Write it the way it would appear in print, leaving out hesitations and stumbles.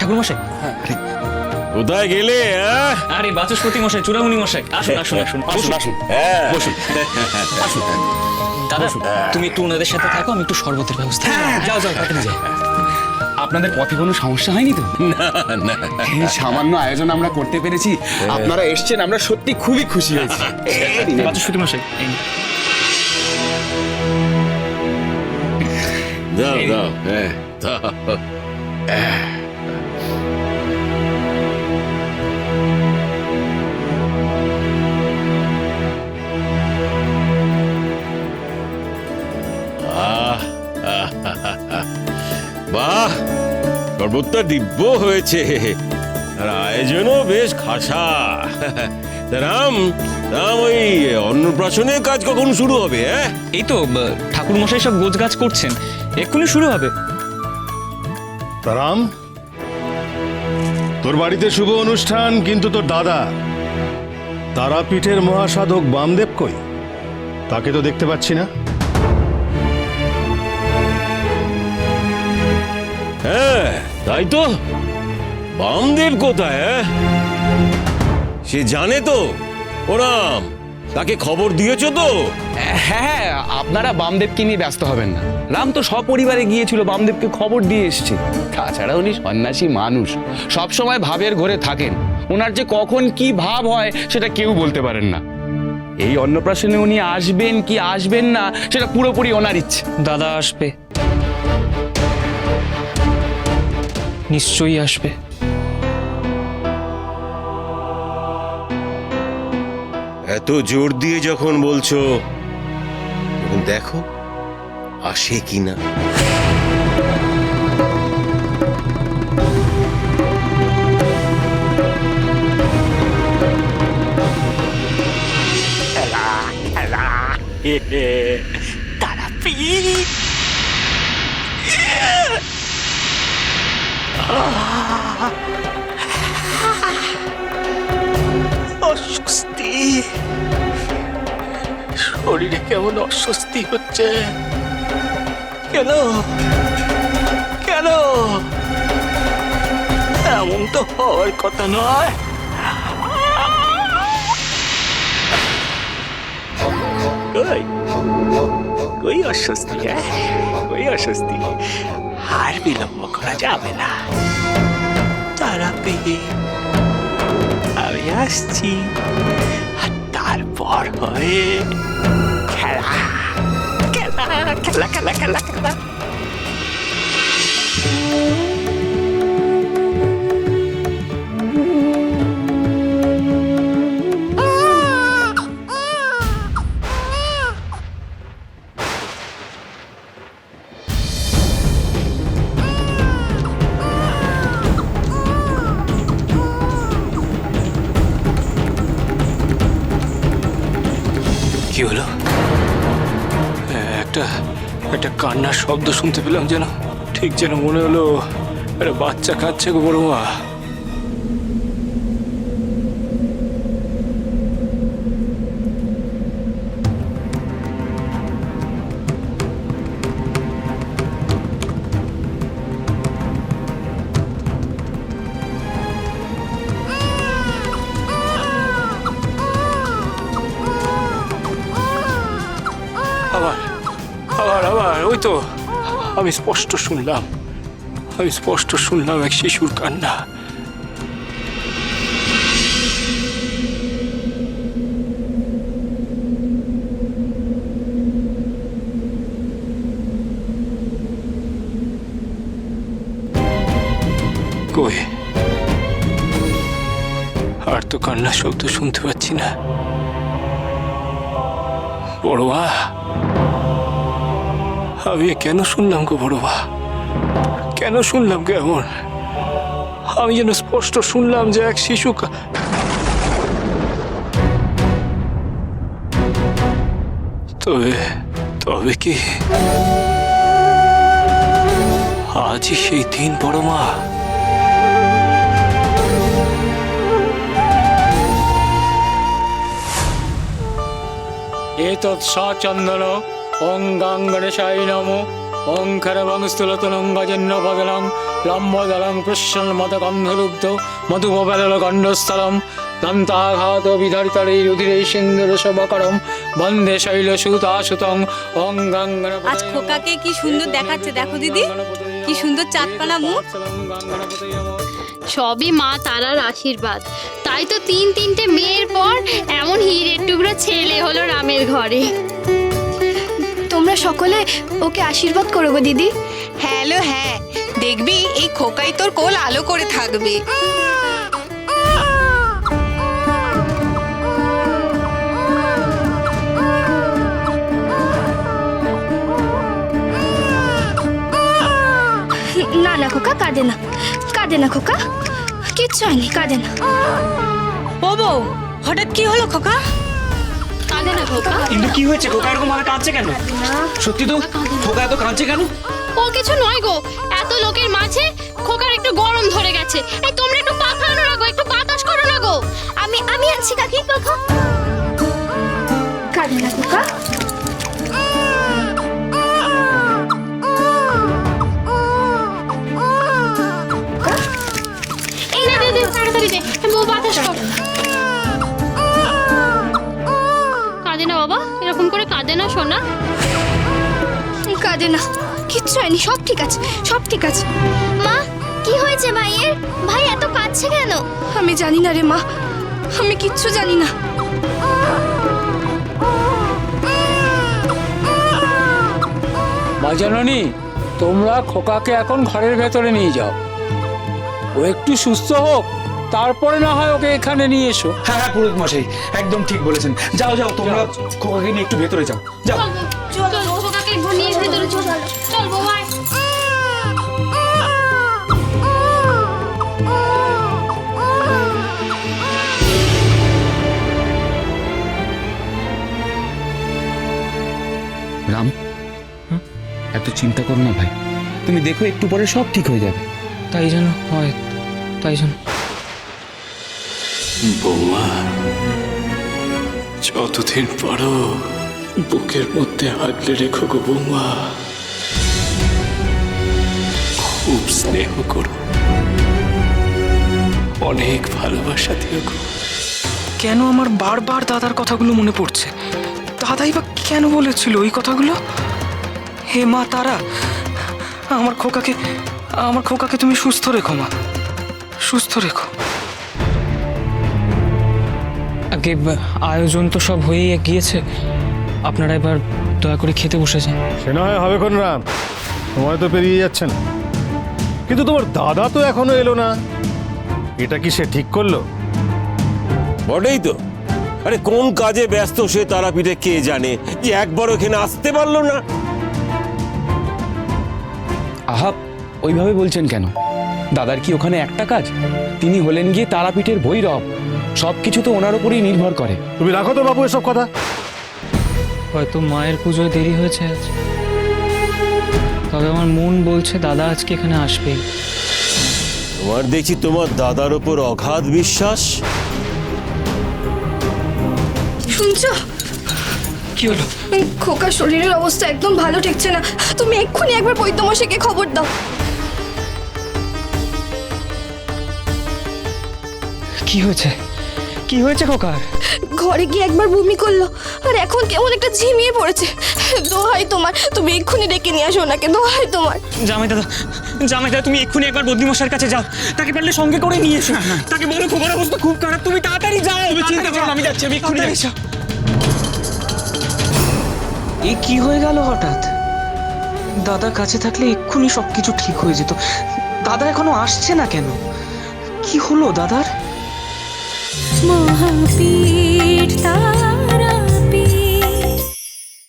ঠাকুর মশাই। কোথায় গেলে? আরে বাচস্পতি মশাই, চূড়ামণি মশাই, আসুন আসুন আসুন আসুন বসুন। দাদা তুমি একটু ওনাদের সাথে থাকো, আমি একটু শরবতের ব্যবস্থা। যাও যাও তাড়াতাড়ি যাও। আপনাদের পথে কোনো সমস্যা হয়নি তো? না এই সামান্য আয়োজন আমরা করতে পেরেছি, আপনারা এসেছেন, আমরা সত্যি খুবই খুশি হয়েছি। বাচস্পতি মশাই এই নিন। দাও দাও, দাও। বাহ, শরবতটা দিব্য হয়েছে, আর আয়োজনও বেশ খাসা। রাম রাম, ওই অন্নপ্রাশনের কাজ কখন শুরু হবে? এই তো ঠাকুর মশাই সব গোছগাছ করছেন, এক্ষুনি শুরু হবে। রাম, তোর বাড়িতে শুভ অনুষ্ঠান, কিন্তু তোর দাদা তারাপীঠের মহাসাধক বামদেব কই? তাকে তো দেখতে পাচ্ছি না। হ্যাঁ তাই তো, বামদেব কোথায়? সে জানে তো? ওরাম, তাকে খবর দিয়েছো তো? হ্যাঁ, আপনারা বামদেবকে নিয়ে ব্যস্ত হবেন না। রাম তো সপরিবারে গিয়েছিল, বামদেবকে খবর দিয়ে এসছে। তাছাড়া উনি সন্ন্যাসী মানুষ, সব সময় ভাবের ঘরে থাকেন। ওনার যে কখন কি ভাব হয় সেটা কেউ বলতে পারেন না। এই অন্নপ্রাশনে উনি আসবেন কি আসবেন না সেটা পুরোপুরি ওনার ইচ্ছে। দাদা আসবে, নিশ্চয়ই আসবে। এত জোর দিয়ে যখন বলছো, তখন দেখো আসে কিনা। তারাপীঠ অস্বস্তি, শরীরে কেমন অস্বস্তি হচ্ছে। কেন কেন? এমন তো হওয়ার কথা নয়। কই কই অস্বস্তি? কই অস্বস্তি? আর বিলম্ব করা যাবে না। তারাপীঠ, আমি আসছি, আর তারপর হবে খেলা খেলা খেলা খেলা খেলা খেলা। কি হলো? একটা একটা কান্নার শব্দ শুনতে পেলাম, যেন ঠিক যেন মনে হলো একটা বাচ্চা কাঁদছে গো বড় মা। আবার আবার আবার ওই তো, আমি স্পষ্ট শুনলাম এক শিশুর কান্না। কই, আর তো কান্নার শব্দ শুনতে পাচ্ছি না। বড় মা, আমি কেন শুনলাম গো বড় মা? কেন শুনলাম কেমন? আমি যেন স্পষ্ট শুনলাম যে এক শিশু তবে তবে কি আজই সেই দিন বড় মা? এতৎ সচন্দন ওং গং গণেশায় নমো ওঙ্কার বংস্থুলতনং গজন্য বদলং লম্বদলং প্রসন্নমদগন্ধলুব্ধ মধুববেলল গণ্ডস্থলম দন্তাঘাত বিধরিতরে রুধিরে সিন্দুর শোভকরম বন্দে শৈলসুতাসুতং ওং গঙ্গন আজ খোকাকে কি সুন্দর দেখাচ্ছে দেখো দিদি, কি সুন্দর চাঁদপানা মুখ। সবই মা তারার আশীর্বাদ, তাই তো তিনটে মেয়ের পর এমন হীরের টুকরো ছেলে হলো রামের ঘরে। তোমরা সকলে ওকে আশীর্বাদ করো গো দিদি। হ্যাঁ লো হ্যাঁ, দেখবি এই খোকাই তোর কোল আলো করে থাকবে। না না খোকা, কাঁদে না, কাঁদে না খোকা, কিচ্ছু হয়নি, কাঁদে না। ও বউ, হঠাৎ কি হলো খোকা? কাঁদে না খোকা। কিন্তু কি হয়েছে, খোকা এরকম ভাবে কাঁদছে কেন? সত্যি তো খোকা এত কাঁদছে কেন? ও কিছু নয় গো, এত লোকের মাঝে খোকার একটু গরম ধরে গেছে। এই তোমরা একটু পাখা আনো না গো, একটু বাতাস করো না গো। আমি আছি কাকি। খোকা কাঁদে না খোকা। এই না দিদি, তাড়াতাড়ি দে, বউ বাতাস কর। কাঁদে না বাবা, এরকম করে কাঁদে না সোনা। কাঁদে না, কিচ্ছু হয়নি, সব ঠিক আছে, সব ঠিক আছে। মা, কি হয়েছে ভাইয়ের? ভাই এত কাঁদছে কেন? আমি জানি না রে মা, আমি কিচ্ছু জানি না। মা জাননী, তোমরা খোকাকে এখন ঘরের ভেতরে নিয়ে যাও, ও একটু সুস্থ হোক, তারপরে না হয় ওকে এখানে নিয়ে এসো। হ্যাঁ হ্যাঁ পুরোহিত মশাই একদম ঠিক বলেছেন। যাও যাও, তোমরা খোকাকে নিয়ে একটু ভেতরে যাও, যাও। চল খোকাকে নিয়ে ভেতরে চল, চল বউ আয়। রাম, এত চিন্তা করো না ভাই, তুমি দেখো একটু পরে সব ঠিক হয়ে যাবে। তাই যেন হয়, তাই যেন। বৌমা, যতদিন পারো বুকের মধ্যে আগলে রেখো গো বৌমা, খুব স্নেহ করো, অনেক ভালোবাসা দিও গো। কেন আমার বারবার দাদার কথাগুলো মনে পড়ছে? দাদাই বা কেন বলেছিল ওই কথাগুলো? হে মা তারা, আমার খোকাকে তুমি সুস্থ রেখো মা, সুস্থ রেখো। আগে আয়োজন তো সব হয়েই গিয়েছে, আপনারা এবার দয়া করে খেতে বসেছেন। সে না হয় হবে কোন রাম, সময় তো পেরিয়ে যাচ্ছে না, কিন্তু তোমার দাদা তো এখনো এলো না, এটা কি সে ঠিক করলো? বটেই তো। আরে কোন কাজে ব্যস্ত সে তারাপীঠে কে জানে, যে একবার ওখানে আসতে পারলো না। আহা, ওইভাবে বলছেন কেন? দাদার কি ওখানে একটা কাজ? তিনি হলেন গিয়ে তারাপীঠের ভৈরব, সবকিছু তো ওনার উপরেই নির্ভর করে। তুমি রাখো তো বাবু এসব কথা। হয়তো মায়ের পুজোয় দেরি হয়েছে আজ, তবে আমার মন বলছে দাদা আজকে এখানে আসবেই। তোমার দেখছি তোমার দাদার উপর অগাধ বিশ্বাস। শুনছো? কি হলো? খোকার শরীরের অবস্থা একদম ভালো ঠেকছে না, তুমি এক্ষুনি একবার বৈদ্যমশাইকে খবর দাও। কি হয়েছে? কি হয়েছে খোকার? ঘরে গিয়ে একবার বমি করলো, আর এখন কেমন একটা ঝিমিয়ে পড়েছে। দোহাই তোমার, তুমি এক্ষুনি ডেকে নিয়ে আসো ওনাকে, দোহাই তোমার। জামাই দাদা, জামাই দাদা, তুমি এক্ষুনি একবার বদ্রিমশাইয়ের কাছে যাও, তাকে পারলে সঙ্গে করে নিয়ে এসো। তাকে বলো খোকার অবস্থা খুব খারাপ, তুমি তাড়াতাড়ি যাও। তুমি চিন্তা করো না, আমি যাচ্ছি, আমি এক্ষুনি যাচ্ছি। এ কি হয়ে গেল হঠাৎ? দাদা কাছে থাকলে এক্ষুনি সবকিছু ঠিক হয়ে যেত। দাদা এখনো আসছে না কেন? কি হলো দাদার? মহাপীঠ